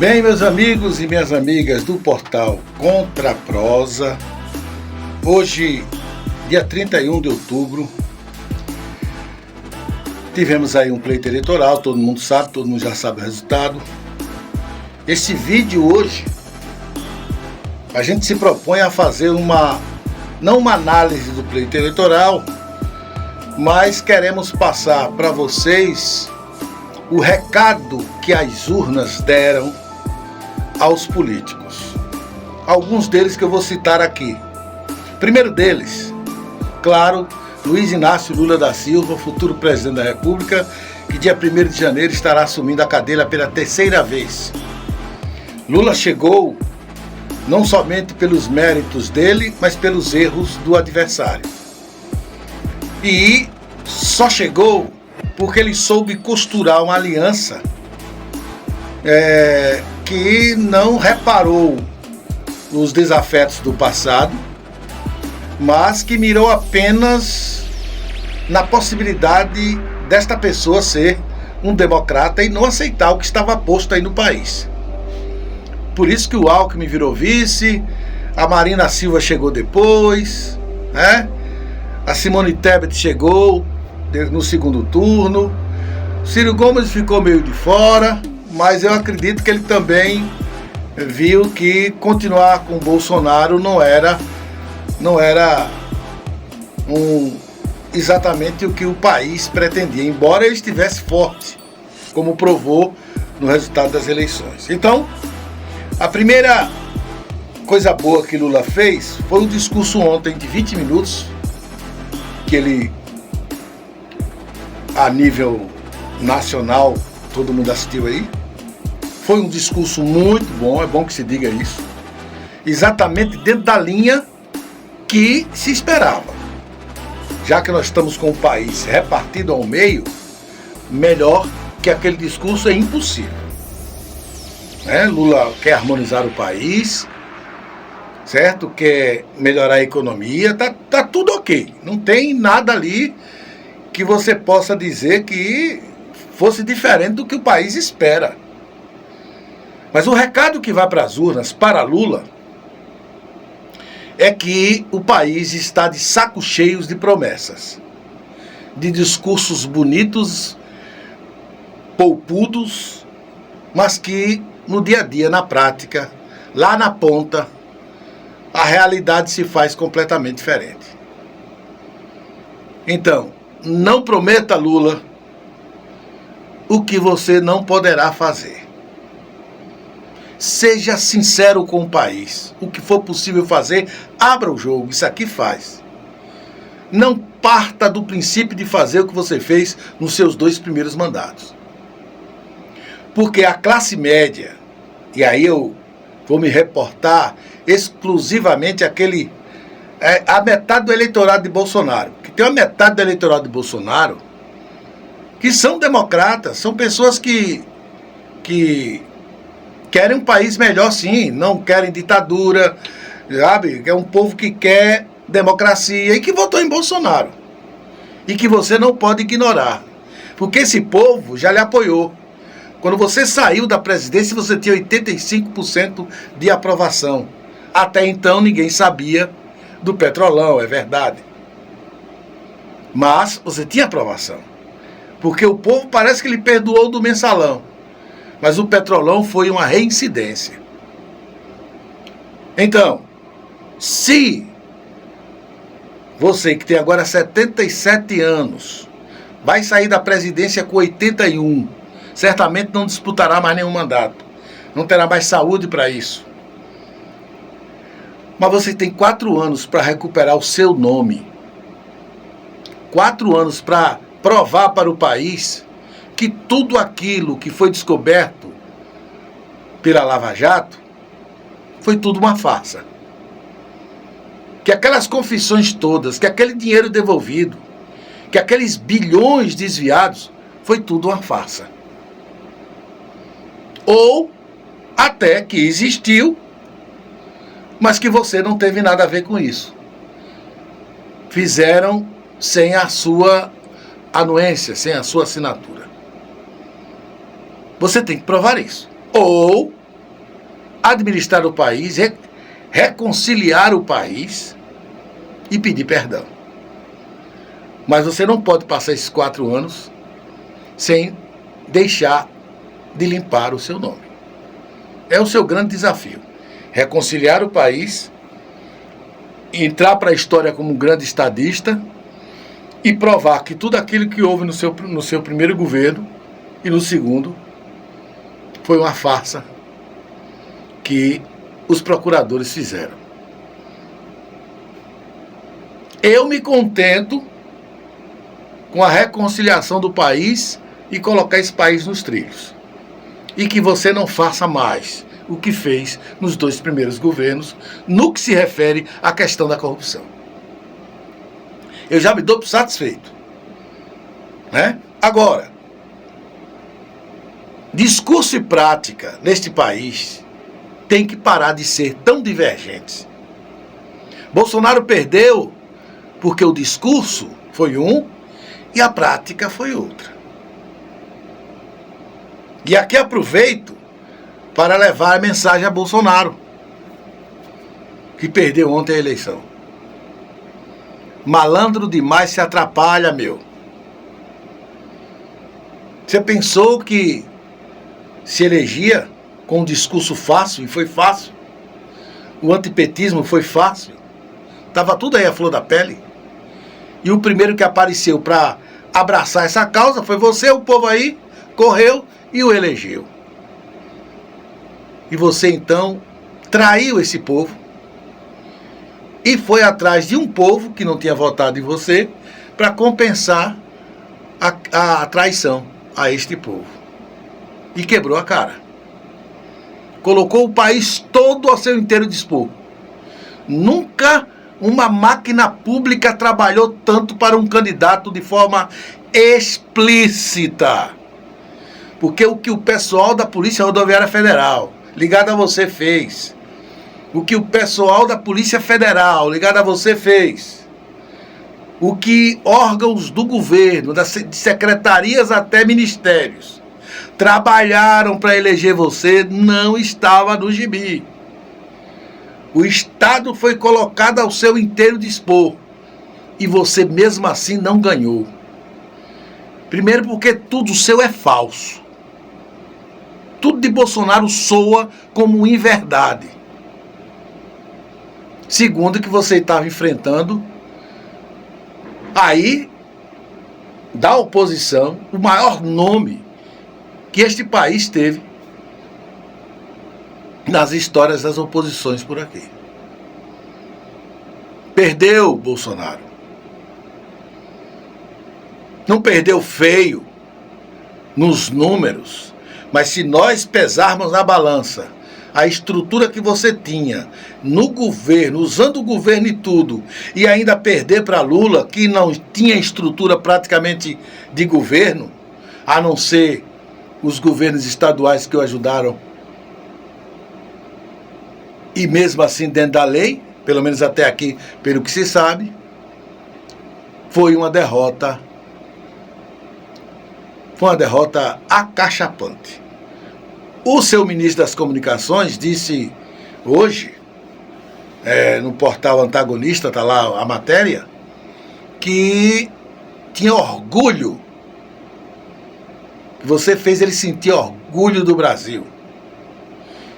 Bem, meus amigos e minhas amigas do portal Contra a Prosa, hoje, dia 31 de outubro, tivemos aí um pleito eleitoral, todo mundo sabe, todo mundo já sabe o resultado. Esse vídeo hoje, a gente se propõe a fazer não uma análise do pleito eleitoral, mas queremos passar para vocês o recado que as urnas deram aos políticos. Alguns deles que eu vou citar aqui. Primeiro deles, claro, Luiz Inácio Lula da Silva, futuro presidente da República, que dia 1º de janeiro estará assumindo a cadeira pela terceira vez. Lula chegou não somente pelos méritos dele, mas pelos erros do adversário. E só chegou porque ele soube costurar uma aliança que não reparou nos desafetos do passado, mas que mirou apenas na possibilidade desta pessoa ser um democrata e não aceitar o que estava posto aí no país. Por isso que o Alckmin virou vice, a Marina Silva chegou depois, né? A Simone Tebet chegou no segundo turno, Ciro Gomes ficou meio de fora, mas eu acredito que ele também viu que continuar com o Bolsonaro não era exatamente o que o país pretendia, embora ele estivesse forte, como provou no resultado das eleições. Então, a primeira coisa boa que Lula fez foi um discurso ontem de 20 minutos, que ele, a nível nacional, todo mundo assistiu aí. Foi um discurso muito bom, é bom que se diga isso. Exatamente dentro da linha que se esperava. Já que nós estamos com o país repartido ao meio, melhor que aquele discurso é impossível. Lula quer harmonizar o país, certo? Quer melhorar a economia, tá tudo ok. Não tem nada ali que você possa dizer que fosse diferente do que o país espera. Mas o recado que vai para as urnas, para Lula, é que o país está de sacos cheios de promessas, de discursos bonitos, poupudos, mas que no dia a dia, na prática, lá na ponta, a realidade se faz completamente diferente. Então, não prometa, Lula, o que você não poderá fazer. Seja sincero com o país. O que for possível fazer, abra o jogo. Isso aqui faz. Não parta do princípio de fazer o que você fez nos seus 2 primeiros mandatos. Porque a classe média, e aí eu vou me reportar exclusivamente a metade do eleitorado de Bolsonaro. Que tem uma metade do eleitorado de Bolsonaro que são democratas, são pessoas que querem um país melhor, sim, não querem ditadura, sabe? É um povo que quer democracia e que votou em Bolsonaro. E que você não pode ignorar. Porque esse povo já lhe apoiou. Quando você saiu da presidência, você tinha 85% de aprovação. Até então, ninguém sabia do petrolão, é verdade. Mas você tinha aprovação. Porque o povo parece que lhe perdoou do mensalão. Mas o petrolão foi uma reincidência. Então, se você que tem agora 77 anos, vai sair da presidência com 81, certamente não disputará mais nenhum mandato. Não terá mais saúde para isso. Mas você tem 4 anos para recuperar o seu nome. 4 anos para provar para o país que tudo aquilo que foi descoberto pela Lava Jato foi tudo uma farsa. Que aquelas confissões todas, que aquele dinheiro devolvido, que aqueles bilhões desviados, foi tudo uma farsa. Ou até que existiu, mas que você não teve nada a ver com isso. Fizeram sem a sua anuência, sem a sua assinatura. Você tem que provar isso. Ou administrar o país, reconciliar o país e pedir perdão. Mas você não pode passar esses 4 anos sem deixar de limpar o seu nome. É o seu grande desafio. Reconciliar o país, entrar para a história como um grande estadista e provar que tudo aquilo que houve no seu primeiro governo e no segundo foi uma farsa que os procuradores fizeram. Eu me contento com a reconciliação do país e colocar esse país nos trilhos. E que você não faça mais o que fez nos 2 primeiros governos, no que se refere à questão da corrupção. Eu já me dou por satisfeito. Né? Agora, discurso e prática neste país tem que parar de ser tão divergentes. Bolsonaro perdeu porque o discurso foi um e a prática foi outra. E aqui aproveito para levar a mensagem a Bolsonaro, que perdeu ontem a eleição. Malandro demais se atrapalha, meu. Você pensou que se elegia com um discurso fácil, e foi fácil? O antipetismo foi fácil? Estava tudo aí à flor da pele. E o primeiro que apareceu para abraçar essa causa foi você, o povo aí, correu e o elegeu. E você então traiu esse povo e foi atrás de um povo que não tinha votado em você para compensar a traição a este povo. E quebrou a cara. Colocou o país todo a seu inteiro dispor. Nunca uma máquina pública trabalhou tanto para um candidato de forma explícita. Porque o que o pessoal da Polícia Rodoviária Federal, ligado a você, fez, o que o pessoal da Polícia Federal, ligado a você, fez, o que órgãos do governo, de secretarias até ministérios, trabalharam para eleger você, não estava no gibi. O Estado foi colocado ao seu inteiro dispor e você mesmo assim não ganhou. Primeiro porque tudo seu é falso. Tudo de Bolsonaro soa como inverdade. Segundo, que você estava enfrentando aí da oposição o maior nome que este país teve nas histórias das oposições por aqui. Perdeu Bolsonaro. Não perdeu feio nos números, mas se nós pesarmos na balança a estrutura que você tinha no governo, usando o governo e tudo, e ainda perder para Lula, que não tinha estrutura praticamente de governo, a não ser os governos estaduais que o ajudaram, e mesmo assim dentro da lei, pelo menos até aqui, pelo que se sabe, foi uma derrota acachapante. O seu ministro das Comunicações disse hoje, no portal Antagonista, está lá a matéria, que tinha orgulho, que você fez ele sentir orgulho do Brasil.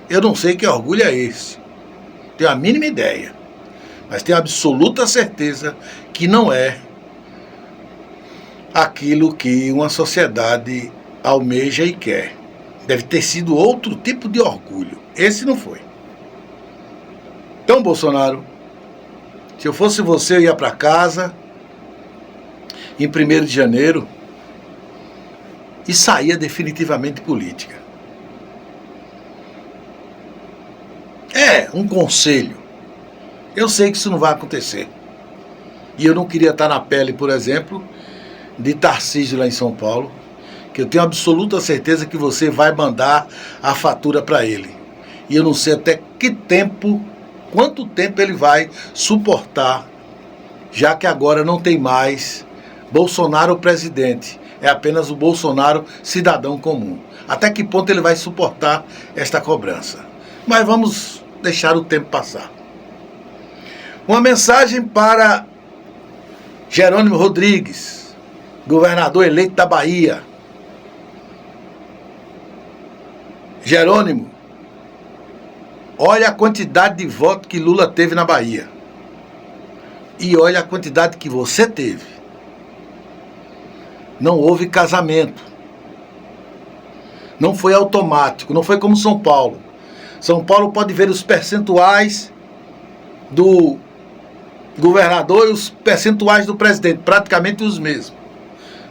Eu não sei que orgulho é esse, tenho a mínima ideia, mas tenho absoluta certeza que não é aquilo que uma sociedade almeja e quer. Deve ter sido outro tipo de orgulho. Esse não foi. Então, Bolsonaro, se eu fosse você, eu ia para casa em 1º de janeiro e saía definitivamente de política. Um conselho. Eu sei que isso não vai acontecer. E eu não queria estar na pele, por exemplo, de Tarcísio lá em São Paulo, que eu tenho absoluta certeza que você vai mandar a fatura para ele. E eu não sei até quanto tempo ele vai suportar, já que agora não tem mais Bolsonaro presidente, é apenas o Bolsonaro cidadão comum. Até que ponto ele vai suportar esta cobrança? Mas vamos deixar o tempo passar. Uma mensagem para Jerônimo Rodrigues, governador eleito da Bahia. Jerônimo, olha a quantidade de votos que Lula teve na Bahia. E olha a quantidade que você teve. Não houve casamento. Não foi automático, não foi como São Paulo. São Paulo pode ver os percentuais do governador e os percentuais do presidente, praticamente os mesmos.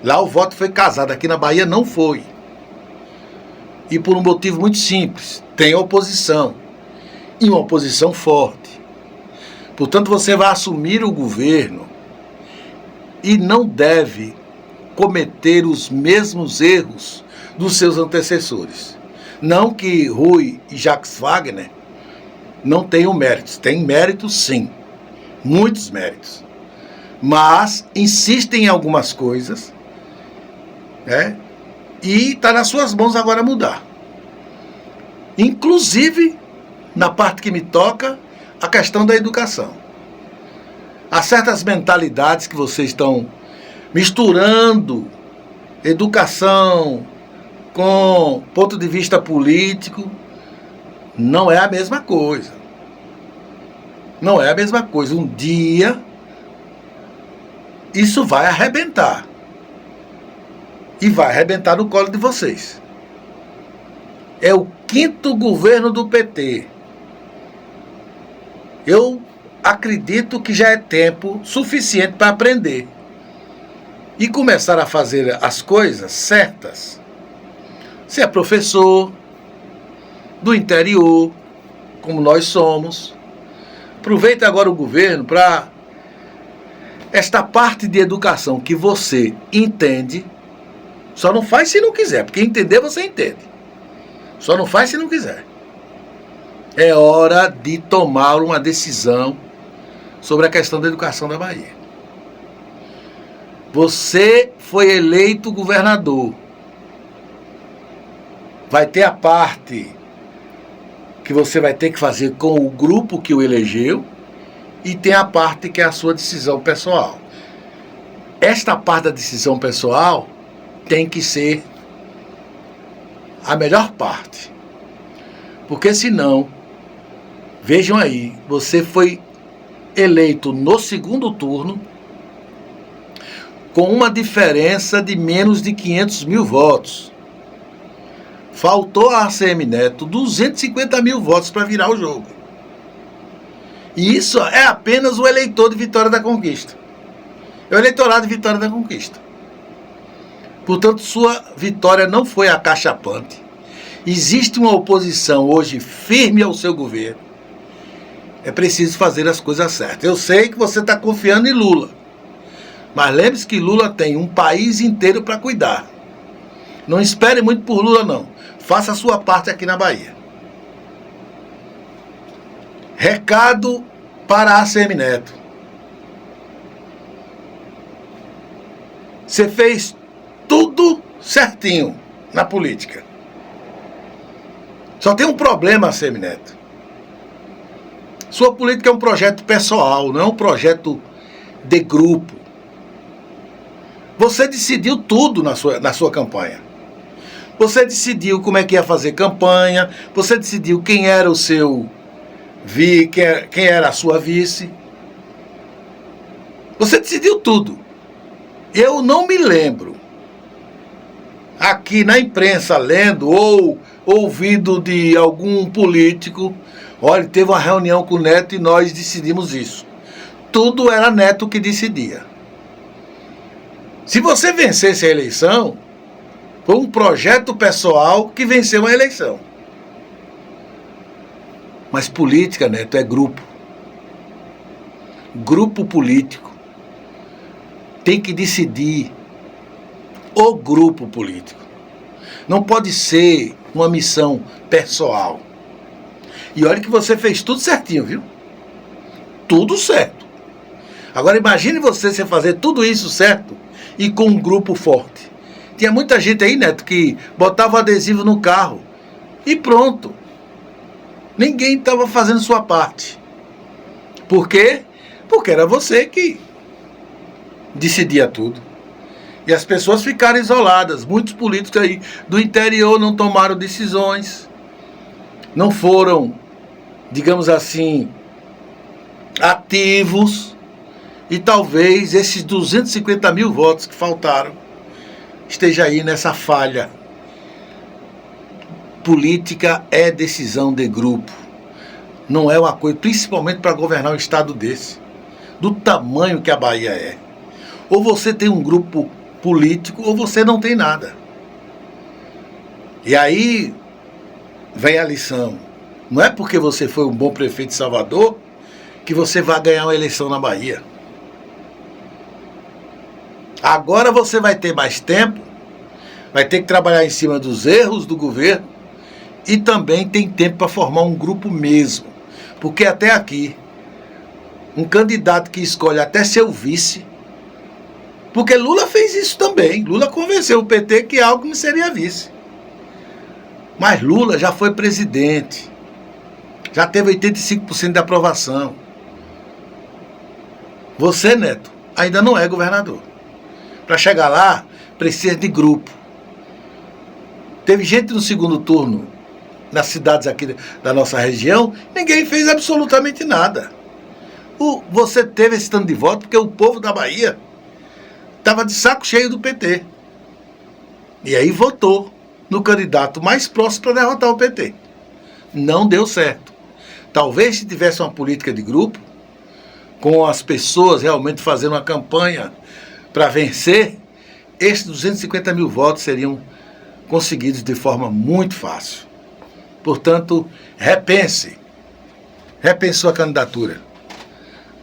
Lá o voto foi casado, aqui na Bahia não foi. E por um motivo muito simples, tem oposição. E uma oposição forte. Portanto, você vai assumir o governo e não deve cometer os mesmos erros dos seus antecessores. Não que Rui e Jacques Wagner não tenham méritos. Tem méritos, sim. Muitos méritos. Mas insistem em algumas coisas, né? E está nas suas mãos agora mudar. Inclusive, na parte que me toca, a questão da educação. Há certas mentalidades que vocês estão misturando educação com ponto de vista político. Não é a mesma coisa. Não é a mesma coisa. Um dia isso vai arrebentar. E vai arrebentar no colo de vocês. É o 5º governo do PT. Eu acredito que já é tempo suficiente para aprender. E começar a fazer as coisas certas. Você é professor do interior, como nós somos. Aproveita agora o governo para esta parte de educação que você entende. Só não faz se não quiser, porque entender você entende. Só não faz se não quiser. É hora de tomar uma decisão sobre a questão da educação da Bahia. Você foi eleito governador. Vai ter a parte que você vai ter que fazer com o grupo que o elegeu e tem a parte que é a sua decisão pessoal. Esta parte da decisão pessoal tem que ser a melhor parte. Porque senão, vejam aí, você foi eleito no segundo turno com uma diferença de menos de 500 mil votos. Faltou a ACM Neto 250 mil votos para virar o jogo. E isso é apenas o eleitor de Vitória da Conquista. É o eleitorado de Vitória da Conquista. Portanto, sua vitória não foi acachapante. Existe uma oposição hoje firme ao seu governo. É preciso fazer as coisas certas. Eu sei que você está confiando em Lula. Mas lembre-se que Lula tem um país inteiro para cuidar. Não espere muito por Lula, não. Faça a sua parte aqui na Bahia. Recado para a ACM Neto. Você fez tudo certinho na política. Só tem um problema, ACM Neto. Sua política é um projeto pessoal, não é um projeto de grupo. Você decidiu tudo na sua campanha. Você decidiu como é que ia fazer campanha, você decidiu quem era o seu quem era a sua vice. Você decidiu tudo. Eu não me lembro, aqui na imprensa lendo ou ouvido de algum político, olha, teve uma reunião com o Neto e nós decidimos isso. Tudo era Neto que decidia. Se você vencesse a eleição, foi um projeto pessoal que venceu a eleição. Mas política, Neto, é grupo. Grupo político. Tem que decidir o grupo político. Não pode ser uma missão pessoal. E olha que você fez tudo certinho, viu? Tudo certo. Agora imagine você fazer tudo isso certo e com um grupo forte. Tinha muita gente aí, Neto, que botava adesivo no carro e pronto. Ninguém estava fazendo sua parte. Por quê? Porque era você que decidia tudo. E as pessoas ficaram isoladas. Muitos políticos aí do interior não tomaram decisões. Não foram, digamos assim, ativos. E talvez esses 250 mil votos que faltaram esteja aí nessa falha. Política é decisão de grupo. Não é uma coisa, principalmente para governar um estado desse, do tamanho que a Bahia é. Ou você tem um grupo político ou você não tem nada. E aí vem a lição. Não é porque você foi um bom prefeito de Salvador que você vai ganhar uma eleição na Bahia. Agora você vai ter mais tempo, vai ter que trabalhar em cima dos erros do governo e também tem tempo para formar um grupo mesmo. Porque até aqui, um candidato que escolhe até seu vice, porque Lula fez isso também. Lula convenceu o PT que Alckmin seria vice. Mas Lula já foi presidente. Já teve 85% de aprovação. Você, Neto, ainda não é governador. Para chegar lá, precisa de grupo. Teve gente no segundo turno, nas cidades aqui da nossa região, ninguém fez absolutamente nada. Você teve esse tanto de voto porque o povo da Bahia estava de saco cheio do PT. E aí votou no candidato mais próximo para derrotar o PT. Não deu certo. Talvez se tivesse uma política de grupo, com as pessoas realmente fazendo uma campanha para vencer, esses 250 mil votos seriam conseguidos de forma muito fácil. Portanto, repense sua candidatura.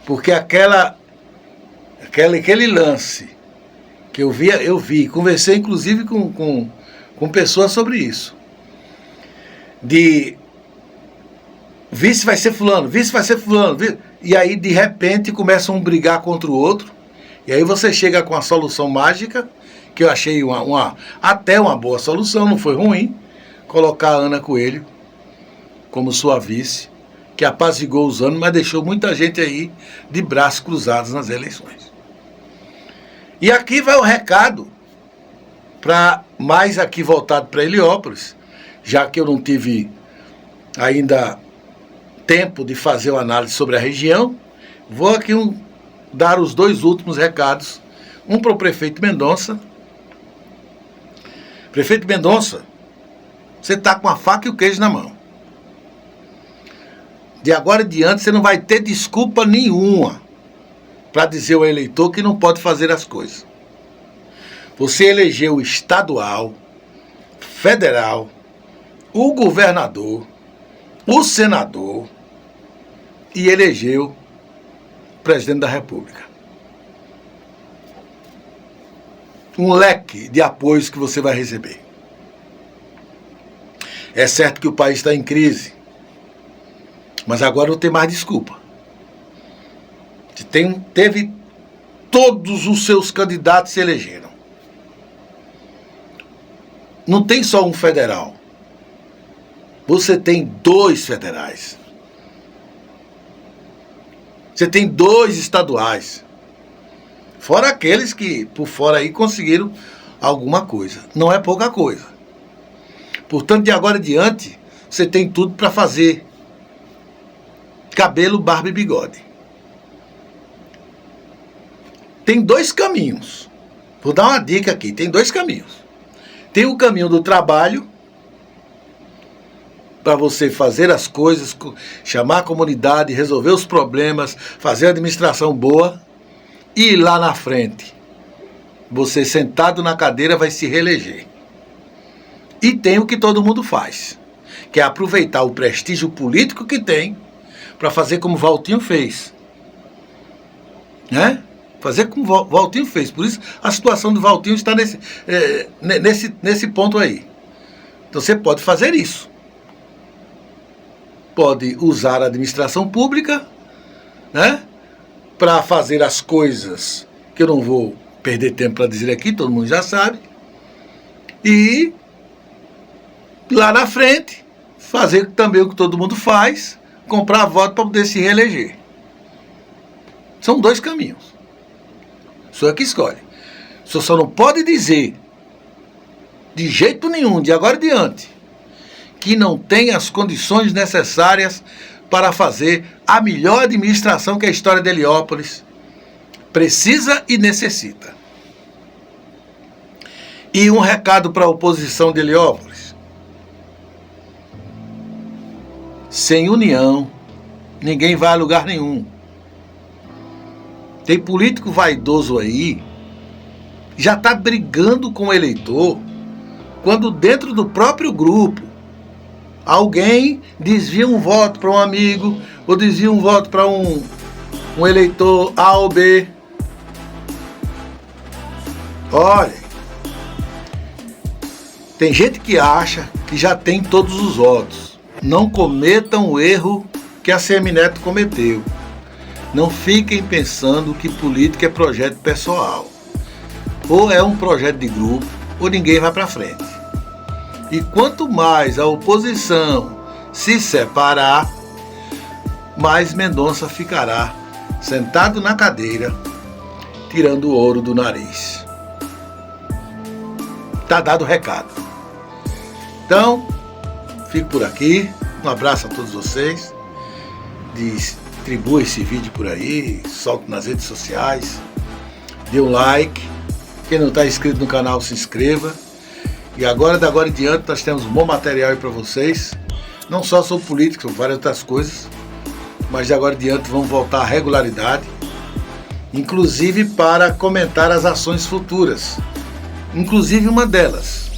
Porque aquele lance que eu vi, conversei inclusive com pessoas sobre isso. De vice vai ser fulano, e aí de repente começam a brigar contra o outro, e aí você chega com a solução mágica, que eu achei até uma boa solução, não foi ruim, colocar a Ana Coelho como sua vice, que apaziguou os ânimos, mas deixou muita gente aí de braços cruzados nas eleições. E aqui vai o recado, mais aqui voltado para Heliópolis, já que eu não tive ainda tempo de fazer uma análise sobre a região, vou aqui dar os dois últimos recados, um para o prefeito Mendonça. Prefeito Mendonça, você está com a faca e o queijo na mão. De agora em diante você não vai ter desculpa nenhuma para dizer ao eleitor que não pode fazer as coisas. Você elegeu o estadual, federal, o governador, o senador e elegeu o presidente da República. Um leque de apoios que você vai receber. É certo que o país está em crise, mas agora não tem mais desculpa. Teve todos os seus candidatos se elegeram. Não tem só um federal. Você tem 2 federais. Você tem 2 estaduais. Fora aqueles que por fora aí conseguiram alguma coisa. Não é pouca coisa. Portanto, de agora em diante, você tem tudo para fazer cabelo, barba e bigode. Tem 2 caminhos. Vou dar uma dica aqui. Tem 2 caminhos. Tem o caminho do trabalho, para você fazer as coisas, chamar a comunidade, resolver os problemas, fazer a administração boa, e lá na frente, você sentado na cadeira vai se reeleger. E tem o que todo mundo faz, que é aproveitar o prestígio político que tem para fazer como Valtinho fez. Né? Fazer como Valtinho fez. Por isso a situação do Valtinho está nesse ponto aí. Então você pode fazer isso. Pode usar a administração pública, né, para fazer as coisas que eu não vou perder tempo para dizer aqui, todo mundo já sabe. E lá na frente, fazer também o que todo mundo faz, comprar voto para poder se reeleger. São dois caminhos. O senhor é que escolhe. O senhor só não pode dizer, de jeito nenhum, de agora em diante, que não tem as condições necessárias para fazer a melhor administração que a história de Heliópolis precisa e necessita. E um recado para a oposição de Heliópolis. Sem união, ninguém vai a lugar nenhum. Tem político vaidoso aí, já está brigando com o eleitor, quando dentro do próprio grupo, alguém desvia um voto para um amigo, ou desvia um voto para um eleitor A ou B. Olha, tem gente que acha que já tem todos os votos. Não cometam o erro que a Semineto cometeu. Não fiquem pensando que política é projeto pessoal. Ou é um projeto de grupo, ou ninguém vai para frente. E quanto mais a oposição se separar, mais Mendonça ficará sentado na cadeira, tirando o ouro do nariz. Tá dado o recado. Então, fico por aqui. Um abraço a todos vocês. Distribua esse vídeo por aí, solte nas redes sociais, dê um like. Quem não está inscrito no canal, se inscreva. E agora, de agora em diante, nós temos um bom material aí para vocês. Não só sobre política, sobre várias outras coisas. Mas de agora em diante vamos voltar à regularidade. Inclusive para comentar as ações futuras. Inclusive uma delas,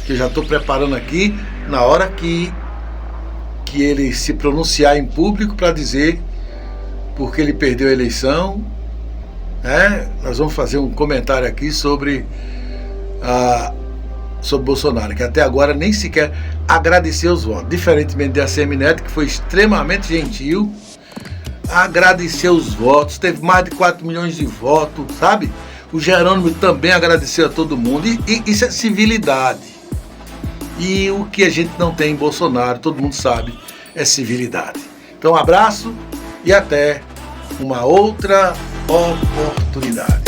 que eu já estou preparando aqui, na hora que ele se pronunciar em público para dizer porque ele perdeu a eleição. Nós vamos fazer um comentário aqui sobre Bolsonaro, que até agora nem sequer agradeceu os votos, diferentemente da Semineto, que foi extremamente gentil, agradeceu os votos, teve mais de 4 milhões de votos, sabe? O Jerônimo também agradeceu a todo mundo, e isso é civilidade. E o que a gente não tem em Bolsonaro, todo mundo sabe, é civilidade. Então um abraço e até uma outra oportunidade.